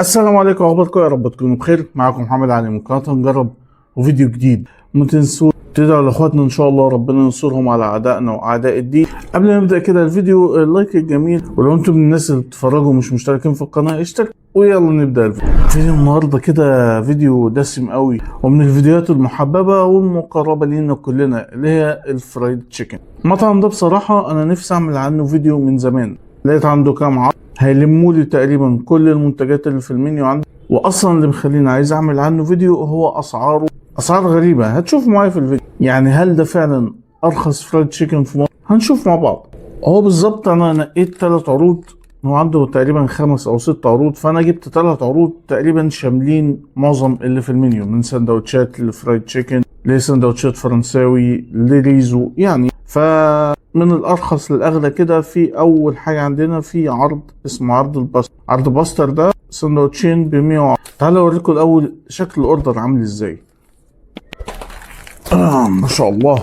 السلام عليكم، اخباركم؟ يا رب تكونوا بخير. معكم محمد علي من قناه نجرب وفيديو جديد. ما تنسوا تدعوا لاخواتنا ان شاء الله ربنا ينصرهم على اعدائنا واعداء الدين. قبل ما نبدا كده الفيديو، اللايك الجميل، ولو انتم من الناس اللي بتتفرجوا مش مشتركين في القناه اشترك، ويلا نبدا الفيديو النهارده. كده فيديو دسم قوي ومن الفيديوهات المحببه والمقربه لينا كلنا، اللي هي الفرايد تشيكن. المطعم ده بصراحه انا نفسي اعمل عنه فيديو من زمان. لقيت عنده كام عرض هيلموا لي تقريبا كل المنتجات اللي في المنيو عنده، واصلا اللي مخليني عايز اعمل عنه فيديو هو اسعار غريبه. هتشوفوا معايا في الفيديو يعني هل ده فعلا ارخص فرايد تشيكن في مصر. هنشوف مع بعض. هو بالظبط انا نقيت 3 عروض، هو عنده تقريبا 5 أو 6 عروض، فانا جبت 3 عروض تقريبا شاملين معظم اللي في المنيو، من سندوتشات لفرايد تشيكن لسندوتشات فرنساوي لريزو يعني. فمن الارخص للاغلى كده، في اول حاجه عندنا في عرض اسمه عرض الباستر. عرض باستر ده سندوتشين ب 100. تعالوا اوريكم الاول شكل الاوردر عامل ازاي. ما شاء الله،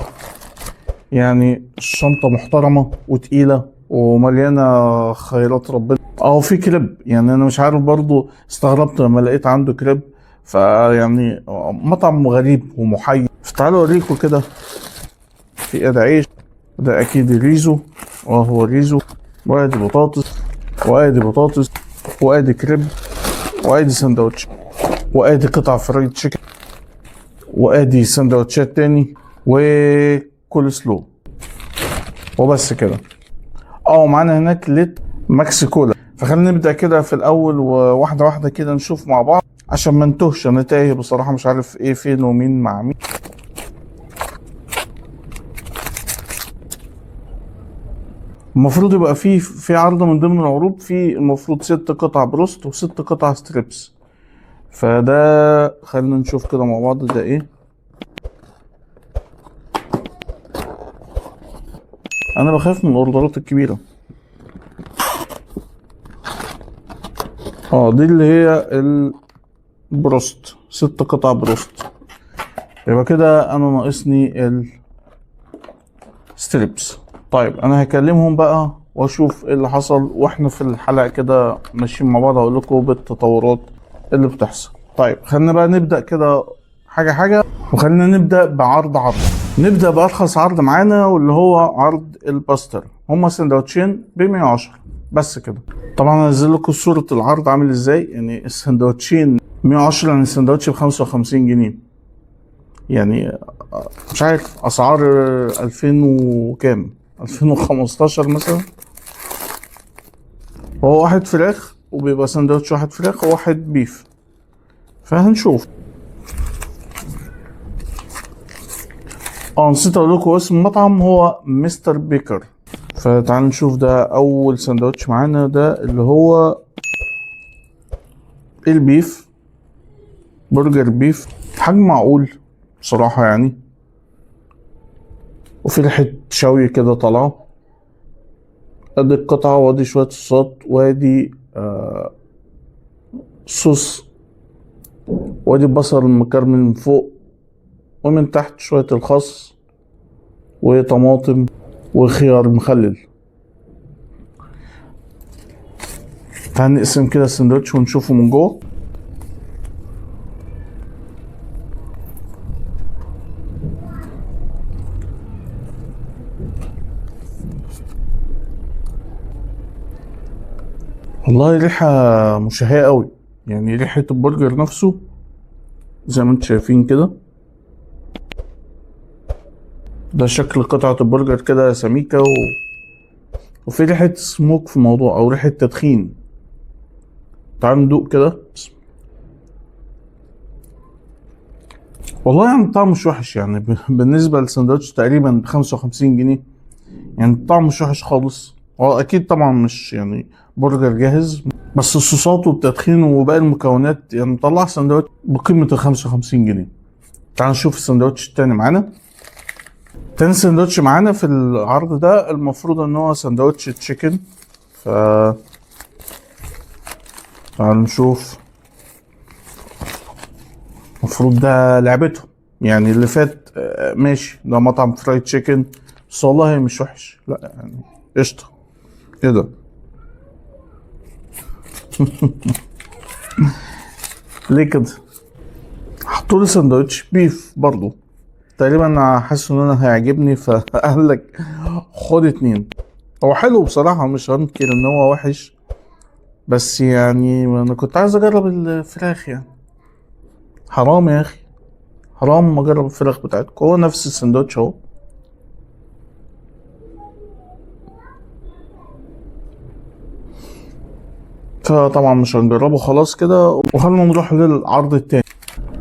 يعني الشنطه محترمه وتقيله ومليانه خيرات ربنا. في كريب، يعني انا مش عارف برضو، استغربت لما لقيت عنده كريب. فيعني مطعم غريب ومحير. فتعالوا اوريكم كده. في ادي عيش، ده اكيد ريزو، وهو ريزو، وادي بطاطس، وادي بطاطس، وادي كريب، وادي سندوتش، وادي قطع فرايد تشيكن، وادي سندوتشات تاني، وكول سلو، وبس كده. معانا هناك ليت ماكس كولا. فخلينا نبدا كده في الاول، وواحده واحده كده نشوف مع بعض عشان ما نتوهش. انا تايه بصراحه، مش عارف ايه فين ومين مع مين. المفروض يبقى في عرض من ضمن العروض، في المفروض 6 قطع بروست و6 قطع ستريبس. فده خلينا نشوف كده مع بعض ده ايه. انا بخاف من الاوردرات الكبيره. دي اللي هي البروست، 6 قطع بروست. يبقى كده انا ناقصني الستريبس. طيب انا هكلمهم بقى واشوف ايه اللي حصل، واحنا في الحلقه كده ماشيين مع بعض هقول لكم بالتطورات اللي بتحصل. طيب خلينا بقى نبدا كده حاجه حاجه، وخلينا نبدا بعرض. نبدا بارخص عرض معانا، واللي هو عرض الباستر. هما سندوتشين ب 110 بس كده. طبعا هنزل لكم صوره العرض عامل ازاي. يعني السندوتشين 110، يعني السندوتش ب 55 جنيه. يعني مش عارف اسعار 2000 وكام، 2015 مثلا. هو واحد فراخ، وبيبقى سندوتش واحد فراخ وواحد بيف. فهنشوف. نسيت اقول لكم اسم المطعم، هو مستر بيكر. فتعالوا نشوف. ده اول سندوتش معانا، ده اللي هو البيف، برجر بيف، حجم معقول بصراحة يعني. وفي ريحة شوي كده طالعة. ادي القطعة، وادي شوية صوصات، وادي صوص، وادي البصل المكرمل من فوق، ومن تحت شوية الخس وطماطم وخيار مخلل. تعال نقسم كده السندوتش ونشوفه من جوه. والله ريحة مشهية قوي، يعني ريحة البرجر نفسه زي ما انتم شايفين كده. ده شكل قطعة البرجر كده سميكة وفي ريحة سموك في الموضوع، او ريحة تدخين. تعالوا ندوق كده. والله يعني الطعم مش وحش، يعني بالنسبة للسندوتش تقريبا ب 55 جنيه. يعني الطعم مش وحش خالص. هو اكيد طبعا مش يعني برجر جاهز، بس الصوصات والتدخين وباقي المكونات يعني مطلع سندوتش بقيمة ال 55 جنيه. تعال نشوف السندوتش التاني معانا. تاني سندوتش معانا في العرض ده المفروض ان هو سندوتش تشيكن. ف تعال نشوف. المفروض ده لعبتهم، يعني اللي فات ماشي، ده مطعم فرايد تشيكن، بس والله مش وحش، لا يعني قشطة. ايه ده؟ ليه كده؟ حطولي سندوتش بيف برضو، تقريبا انا حاسس ان انا هيعجبني فقال لك خد 2. هو حلو بصراحة، مش هنكر ان هو وحش، بس يعني انا كنت عايز اجرب الفراخ يعني. حرام يا اخي، حرام اجرب الفراخ بتاعتكم، هو نفس السندوتش اهو. فطبعا مش هنجربه خلاص كده، وخلينا نروح للعرض التاني.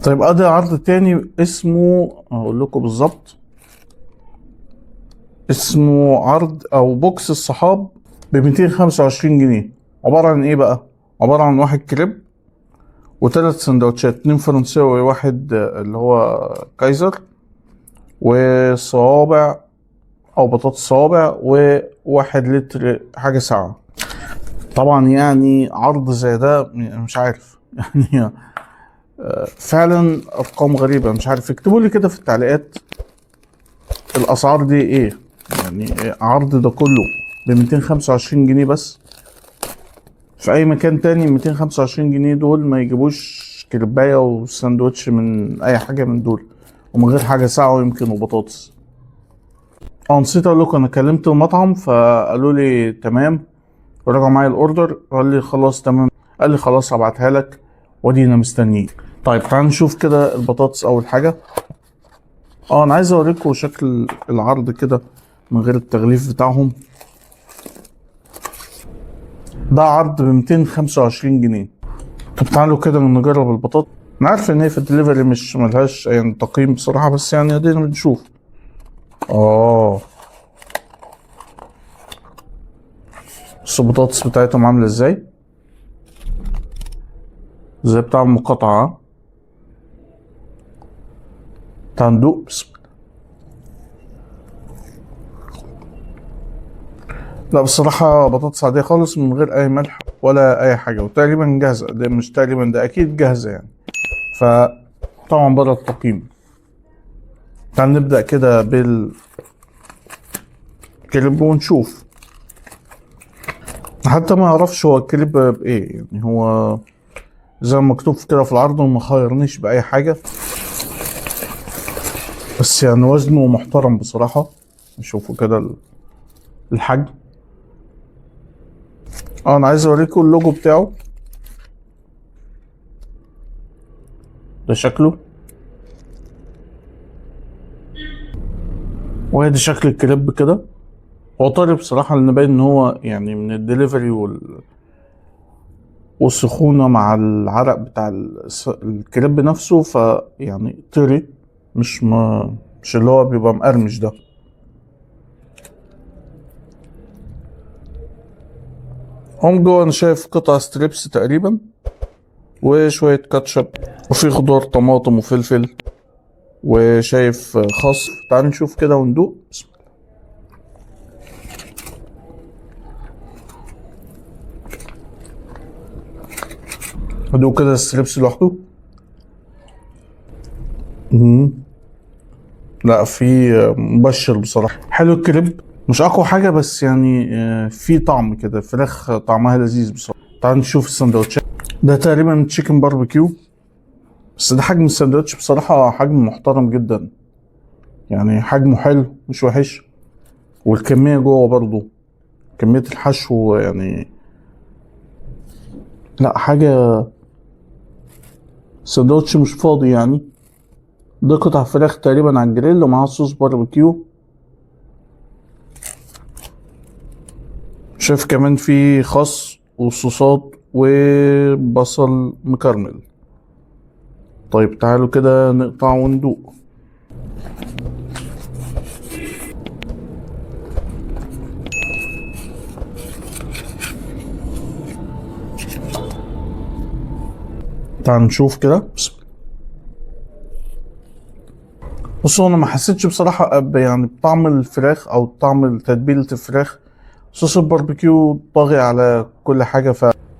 طيب ادي عرض تاني اسمه، اقول لكم بالظبط، اسمه عرض او بوكس الصحاب ب 225 جنيه. عبارة عن ايه بقى؟ عبارة عن واحد كريب وثلاث سندوتشات، 2 فرنساوي واحد اللي هو كايزر، وصوابع او بطاطس صوابع، وواحد لتر حاجة ساقعة. طبعا يعني عرض زي ده مش عارف يعني فعلا ارقام غريبة. مش عارف، اكتبوا لي كده في التعليقات الاسعار دي ايه يعني. عرض ده كله ب 225 جنيه بس؟ في اي مكان تاني 225 جنيه دول ما يجيبوش كريبايه وساندوتش من اي حاجه من دول، ومن غير حاجه ساقعه ويمكن وبطاطس. اه نسيت اقول لكم، انا كلمت المطعم فقالوا لي تمام، ورجعوا معايا الاوردر، قال لي خلاص تمام، قال لي خلاص هبعتها لك وادينا مستنيين. طيب تعالوا نشوف كده البطاطس اول حاجه. اه انا عايز اوريكم شكل العرض كده من غير التغليف بتاعهم. ده عرض ب 225 جنيه. طب تعالوا كده نجرب البطاطس. انا عارف ان هي في الدليفري مش ملهاش يعني تقييم بصراحة، بس يعني ادينا بنشوف. اه بص البطاطس بتاعتهم عاملة ازاي، زي بتاع المقاطعة. تعال ندوق. بسم الله. لا بصراحة بطاطس عادية خالص من غير اي ملح ولا اي حاجة، وتقريبا جاهزة، ده مش تقريبا، ده اكيد جاهزة يعني، فطبعا بره التقييم. تعال نبدأ كده بالكريب ونشوف. حتى ما اعرفش هو الكريب بايه يعني، هو زي ما مكتوب كده في العرض، وما خيرنيش باي حاجة، بس يعني وزنه محترم بصراحة. نشوفوا كده الحجم. اه انا عايز اوريكم اللوجو بتاعه، ده شكله، وادي شكل الكريب كده. هو طري بصراحة، لان باين ان هو يعني من الدليفري والسخونة مع العرق بتاع الكريب نفسه، فيعني طري، مش اللي هو بيبقى مقرمش ده. هم جوه انا شايف قطع ستريبس تقريبا، وشوية كاتشب، وفي خضار طماطم وفلفل، وشايف خس. تعال نشوف كده وندوق. بسم الله. ندوق كده الستريبس لوحده. مم. لا في مبشر بصراحة، حلو الكريب، مش اقوى حاجة بس يعني في طعم كده، فراخ طعمها لذيذ بصراحة. تعال نشوف السندوتشات. ده تقريبا تشيكن باربيكيو، بس ده حجم السندوتش بصراحة حجم محترم جدا، يعني حجمه حلو مش وحش، والكمية جوه برضو، كمية الحشو يعني، لا حاجة، سندوتش مش فاضي يعني. ده قطع فراخ تقريبا على الجريل ومعاه صوص باربيكيو. شايف كمان في خس وصوصات وبصل مكرمل. طيب تعالوا كده نقطع وندوق. تعالوا نشوف كده. بصوا انا ما حسيتش بصراحة يعني بطعم الفراخ او طعم تتبيلة الفراخ. صوص الباربيكيو طاغي على كل حاجة،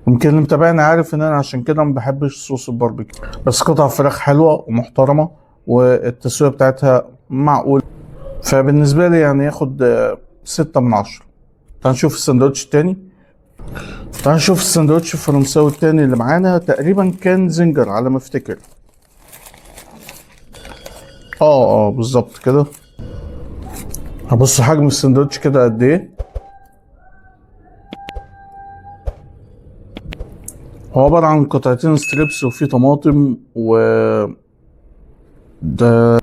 يمكن اللي متابعني عارف ان انا عشان كده ما بحبش صوص الباربيكيو. بس قطع فراخ حلوة ومحترمة، والتسوية بتاعتها معقول، فبالنسبة لي يعني ياخد 6 من 10. تعال نشوف السندوتش التاني. تعال نشوف السندوتش الفرنساوي التاني اللي معانا. تقريبا كان زنجر على ما افتكر. بالظبط كده. هبص حجم السندوتش كده قد ايه. هو عبارة عن قطعتين ستريبس وفيه طماطم و ده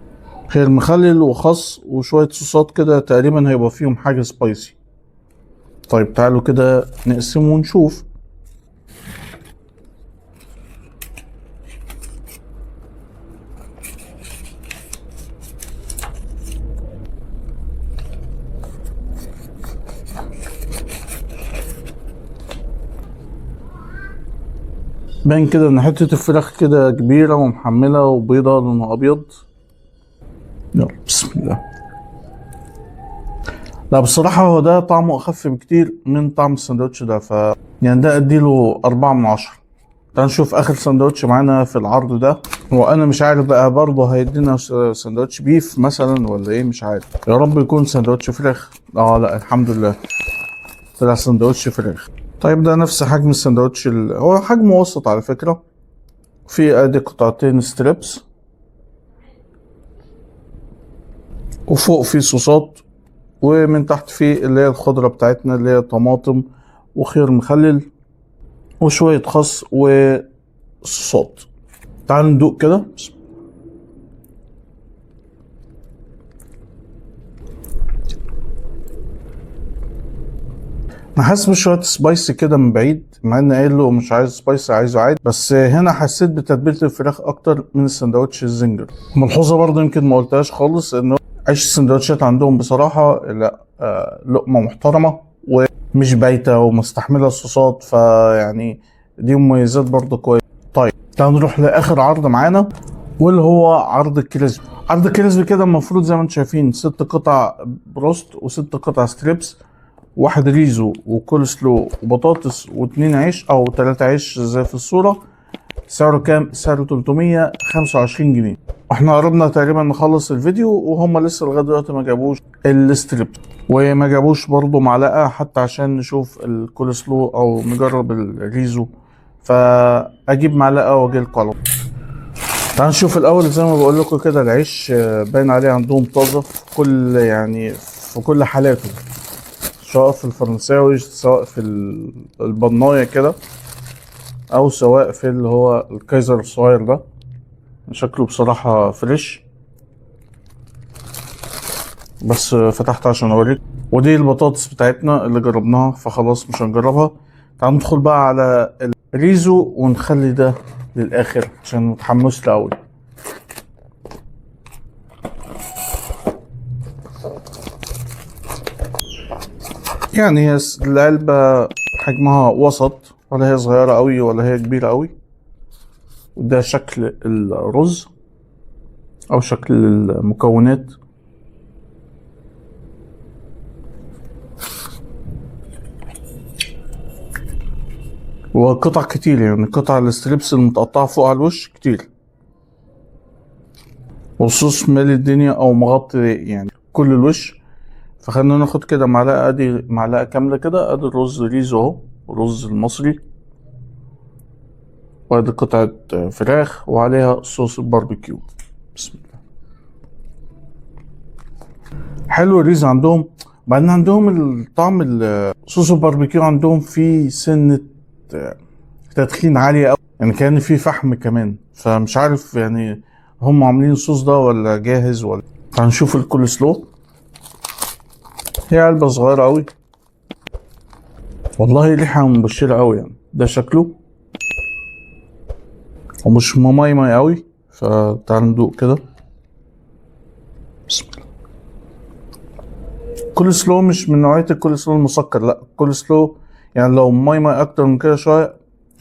خير مخلل وخس وشوية صوصات كده، تقريبا هيبقى فيهم حاجة سبايسي. طيب تعالوا كده نقسمه ونشوف. باين كده ان حتة الفراخ كده كبيرة ومحملة وبيضة لونها ابيض. يلا بسم الله. لا بصراحة هو ده طعمه اخف بكتير من طعم السندوتش ده، يعني ده اديله 4/10. تعال نشوف اخر سندوتش معانا في العرض ده. وانا مش عارف بقى برضه هيدينا سندوتش بيف مثلا ولا ايه، مش عارف. يا رب يكون سندوتش فراخ. لا الحمد لله طلع سندوتش فراخ. طيب ده نفس حجم السندوتش هو حجمه وسط على فكرة. في ادي قطعتين ستريبس، وفوق في صوصات، ومن تحت في اللي هي الخضرة بتاعتنا اللي هي طماطم وخيار مخلل وشوية خس وصوصات. تعالوا ندوق كده. انا حاسس بشوية سبايسي كده من بعيد، مع اني قايل له مش عايز سبايسي عايزه عادي، بس هنا حسيت بتتبيلة الفراخ اكتر من السندوتش الزنجر. ملحوظة برضه يمكن ما قلتهاش خالص، انه عيش السندوتشات عندهم بصراحة لا لقمة محترمة ومش بايتة ومستحملة الصوصات، فيعني دي مميزات برضه كويس. طيب تعالوا نروح لاخر عرض معانا، واللي هو عرض الكريسبي. عرض الكريسبي كده المفروض زي ما انتم شايفين 6 قطع بروست و6 قطع ستريبس، واحد ريزو وكول سلو وبطاطس واتنين عيش او 3 عيش زي في الصورة. سعره كام؟ سعره 325 جنيه. احنا قربنا تقريبا نخلص الفيديو وهم لسه لغاية دلوقتي ما جابوش الستريبس، وما جابوش برضو معلقة حتى عشان نشوف الكول سلو او نجرب الريزو، فاجيب معلقة واجي لكم. تعال نشوف الاول. زي ما بقول لكم كده العيش باين عليه عندهم طازة في كل يعني في كل حالاته، سواء في الفرنساوي سواء في البناية كده او سواء في اللي هو الكايزر الصغير ده. شكله بصراحة فريش، بس فتحت عشان اوريك. ودي البطاطس بتاعتنا اللي جربناها، فخلاص مش هنجربها. تعال ندخل بقى على الريزو ونخلي ده للاخر عشان متحمس له قوي. يعني هي العلبة حجمها وسط، ولا هي صغيرة قوي ولا هي كبيرة قوي. وده شكل الرز او شكل المكونات. وقطع كتير، يعني قطع الستريبس المتقطعة فوق على الوش كتير، والصوص مالي الدنيا او مغطي يعني كل الوش. فخلينا ناخد كده معلقة، ادي معلقة كاملة كده. ادي الرز ريزو اهو، الرز المصري، وادي قطعة فراخ وعليها صوص الباربيكيو. بسم الله. حلو الريز عندهم. بعدين عندهم الطعم صوص الباربيكيو عندهم فيه سنة تدخين عالية أوي، يعني كان فيه فحم كمان، فمش عارف يعني هم عاملين الصوص ده ولا جاهز ولا. هنشوف الكول سلو. هي علبة صغيرة أوي، والله ريحة مبشرة أوي. يعني ده شكله ومش مميمي أوي، فتعال ندوق كده. بسم الله. كول سلو مش من نوعية الكول سلو المسكر، لا كول سلو يعني لو ميمي أكتر من كده شوية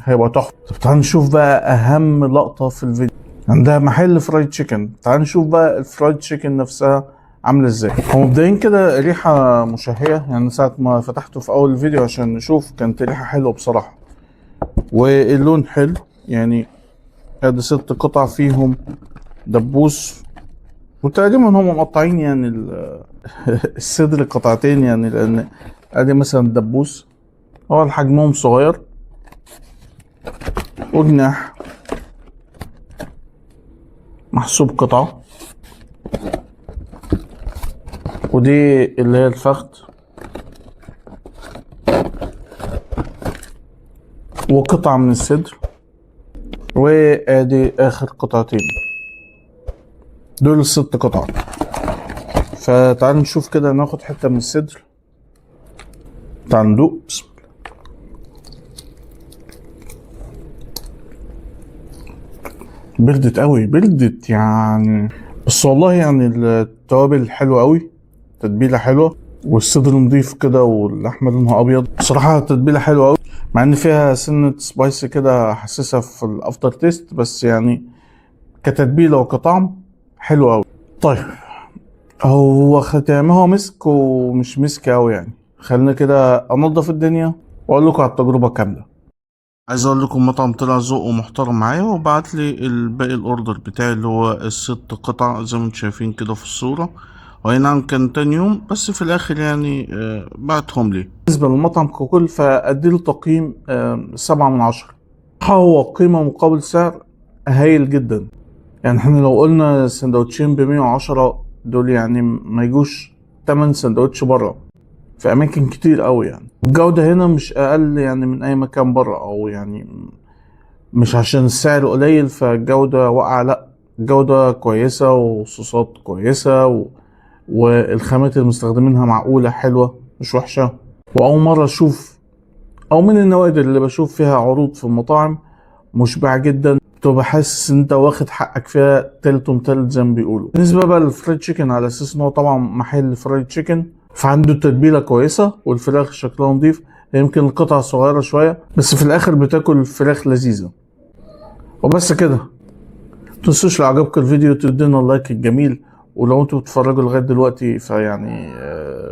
هيبقى تحفة. طب تعال نشوف بقى أهم لقطة في الفيديو. عندها محل فرايد تشيكن. تعال نشوف بقى الفرايد تشيكن نفسها عاملة ازاي. هو مبدئيا كده ريحة مشهية، يعني ساعة ما فتحته في أول الفيديو عشان نشوف كانت ريحة حلوة بصراحة، واللون حلو. يعني ادي 6 قطع فيهم دبوس، وتقريبا هم مقطعين يعني الصدر قطعتين، يعني لأن ادي مثلا دبوس هو حجمهم صغير، وجناح محسوب قطعة، ودي اللي هي الفخذ، وقطعة من الصدر، وادي اخر قطعتين، دول ال6 قطع. فتعال نشوف كده، ناخد حتة من الصدر. تعال ندوق. بسم الله. بردت قوي، بردت يعني، بس والله يعني التوابل حلوة قوي، تتبيلة حلوة، والصدر نضيف كده، واللحمة لونها ابيض. بصراحة التتبيلة حلوة قوي، مع ان فيها سنة سبايسي كده حاسسها في الافتر تيست، بس يعني كتتبيلة وكطعم حلو قوي. طيب هو ختامها مسك ومش مسك قوي يعني. خلينا كده انضف الدنيا واقول لكم على التجربة كاملة. عايز اقول لكم المطعم طلع ذوقه محترم معايا، وبعت لي الباقي الاوردر بتاعي اللي هو ال6 قطع زي ما انتم شايفين كده في الصورة. واي نعم كان تاني يوم، بس في الاخر يعني بعتهم لي. بالنسبة للمطعم ككل فاديله تقييم 7/10. هو قيمة مقابل سعر هايل جدا. يعني احنا لو قلنا سندوتشين ب110 دول، يعني ما يجوش 8 سندوتش بره في اماكن كتير قوي. يعني الجودة هنا مش اقل يعني من اي مكان بره، او يعني مش عشان السعر قليل فالجودة واقعة، لا، الجودة كويسة وصوصات كويسة والخامات اللي مستخدمينها معقولة حلوة مش وحشة. واول مرة اشوف، او من النوادر اللي بشوف فيها عروض في المطاعم مشبعة جدا، بتبقى حاسس ان انت واخد حقك فيها تلت ومتلت زي ما بيقولوا. بالنسبة بقى للفرايد تشيكن، على اساس ان هو طبعا محل فرايد تشيكن، فعنده تتبيلة كويسة والفراخ شكلها نضيف. يمكن القطع صغيرة شوية، بس في الاخر بتاكل فراخ لذيذة. وبس كده، متنسوش لو عجبكم الفيديو تدينا اللايك الجميل، ولو انتوا بتتفرجوا لغايه دلوقتي فيعني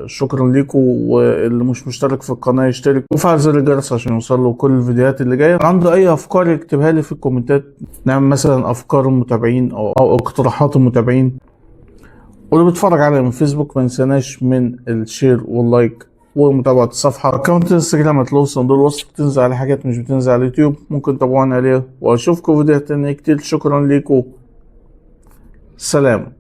شكرا ليكم، واللي مش مشترك في القناه يشترك وفعل زر الجرس عشان يوصل له كل الفيديوهات اللي جايه. عنده اي افكار يكتبها لي في الكومنتات، نعمل مثلا افكار المتابعين او اقتراحات المتابعين. واللي بيتفرج علينا من فيسبوك ما ينساناش من الشير واللايك ومتابعة الصفحة. اكونت انستجرام هتلاقوا صندوق الوصف، بتنزل على حاجات مش بتنزل على اليوتيوب، ممكن تتابعونا عليه. واشوفكم فيديوهات تانية كتير. شكرا ليكم، سلام.